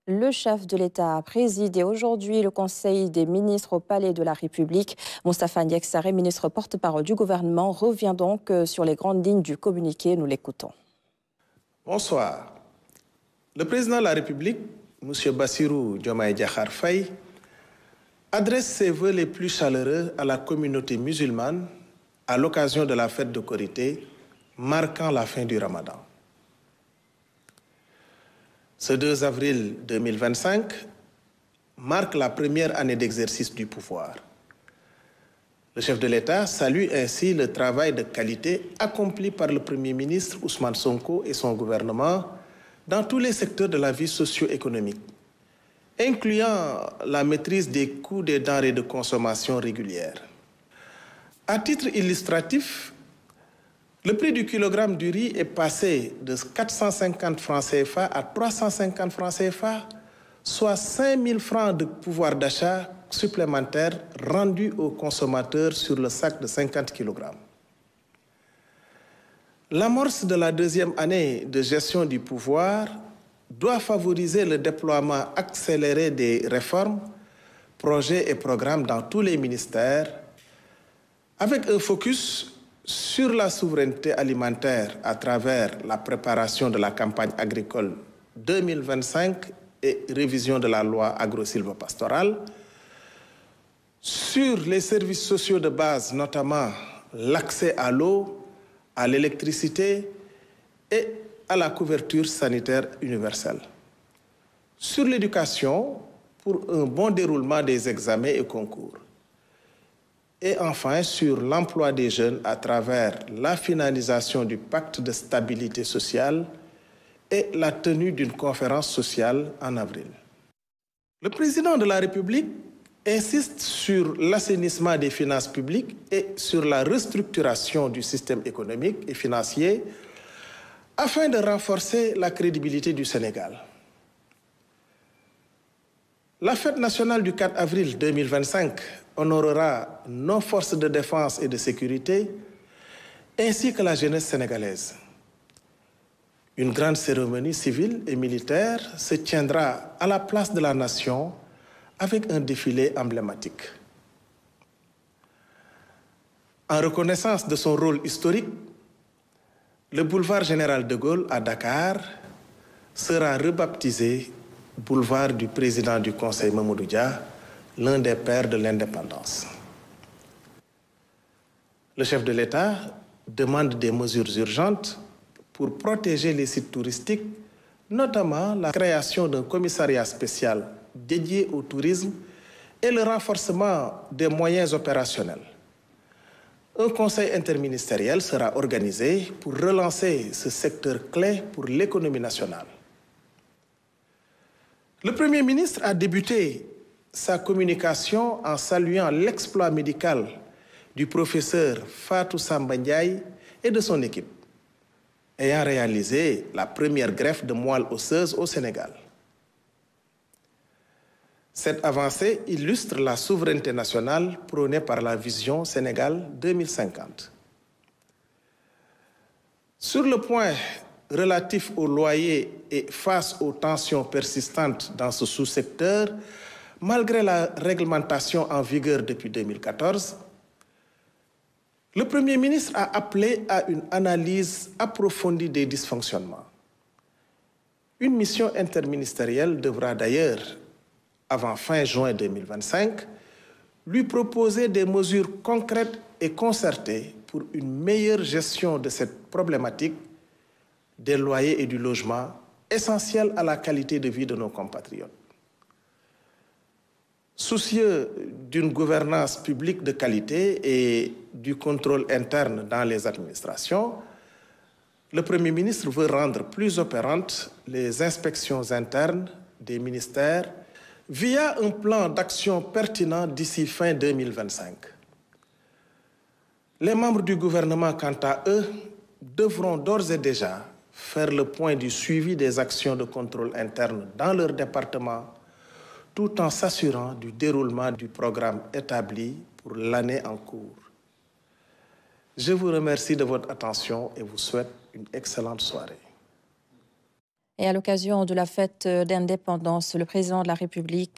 Le chef de l'État a présidé aujourd'hui le Conseil des ministres au Palais de la République. Moustapha Niaksaré, ministre porte-parole du gouvernement, revient donc sur les grandes lignes du communiqué. Nous l'écoutons. Bonsoir. Le président de la République, M. Bassirou Diomaye Diakhar Faye, adresse ses vœux les plus chaleureux à la communauté musulmane à l'occasion de la fête de Korité, marquant la fin du Ramadan. Ce 2 avril 2025 marque la première année d'exercice du pouvoir. Le chef de l'État salue ainsi le travail de qualité accompli par le Premier ministre Ousmane Sonko et son gouvernement dans tous les secteurs de la vie socio-économique, incluant la maîtrise des coûts des denrées de consommation régulières. À titre illustratif, le prix du kilogramme du riz est passé de 450 francs CFA à 350 francs CFA, soit 5 000 francs de pouvoir d'achat supplémentaire rendus aux consommateurs sur le sac de 50 kg. L'amorce de la deuxième année de gestion du pouvoir doit favoriser le déploiement accéléré des réformes, projets et programmes dans tous les ministères, avec un focus sur la souveraineté alimentaire à travers la préparation de la campagne agricole 2025 et révision de la loi agro-sylvo-pastorale, sur les services sociaux de base, notamment l'accès à l'eau, à l'électricité et à la couverture sanitaire universelle. Sur l'éducation, pour un bon déroulement des examens et concours. Et enfin, sur l'emploi des jeunes à travers la finalisation du pacte de stabilité sociale et la tenue d'une conférence sociale en avril. Le président de la République insiste sur l'assainissement des finances publiques et sur la restructuration du système économique et financier afin de renforcer la crédibilité du Sénégal. La fête nationale du 4 avril 2025 honorera nos forces de défense et de sécurité ainsi que la jeunesse sénégalaise. Une grande cérémonie civile et militaire se tiendra à la place de la Nation avec un défilé emblématique. En reconnaissance de son rôle historique, le boulevard Général de Gaulle à Dakar sera rebaptisé boulevard du président du Conseil Mamadou Dia, l'un des pères de l'indépendance. Le chef de l'État demande des mesures urgentes pour protéger les sites touristiques, notamment la création d'un commissariat spécial dédié au tourisme et le renforcement des moyens opérationnels. Un conseil interministériel sera organisé pour relancer ce secteur clé pour l'économie nationale. Le Premier ministre a débuté sa communication en saluant l'exploit médical du professeur Fatou Samba Ndiaye et de son équipe, ayant réalisé la première greffe de moelle osseuse au Sénégal. Cette avancée illustre la souveraineté nationale prônée par la vision Sénégal 2050. Sur le point relatif au loyer et face aux tensions persistantes dans ce sous-secteur, malgré la réglementation en vigueur depuis 2014, le Premier ministre a appelé à une analyse approfondie des dysfonctionnements. Une mission interministérielle devra d'ailleurs, avant fin juin 2025, lui proposer des mesures concrètes et concertées pour une meilleure gestion de cette problématique des loyers et du logement, essentiels à la qualité de vie de nos compatriotes. Soucieux d'une gouvernance publique de qualité et du contrôle interne dans les administrations, le Premier ministre veut rendre plus opérantes les inspections internes des ministères via un plan d'action pertinent d'ici fin 2025. Les membres du gouvernement, quant à eux, devront d'ores et déjà faire le point du suivi des actions de contrôle interne dans leur département, tout en s'assurant du déroulement du programme établi pour l'année en cours. Je vous remercie de votre attention et vous souhaite une excellente soirée. Et à l'occasion de la fête d'indépendance, le président de la République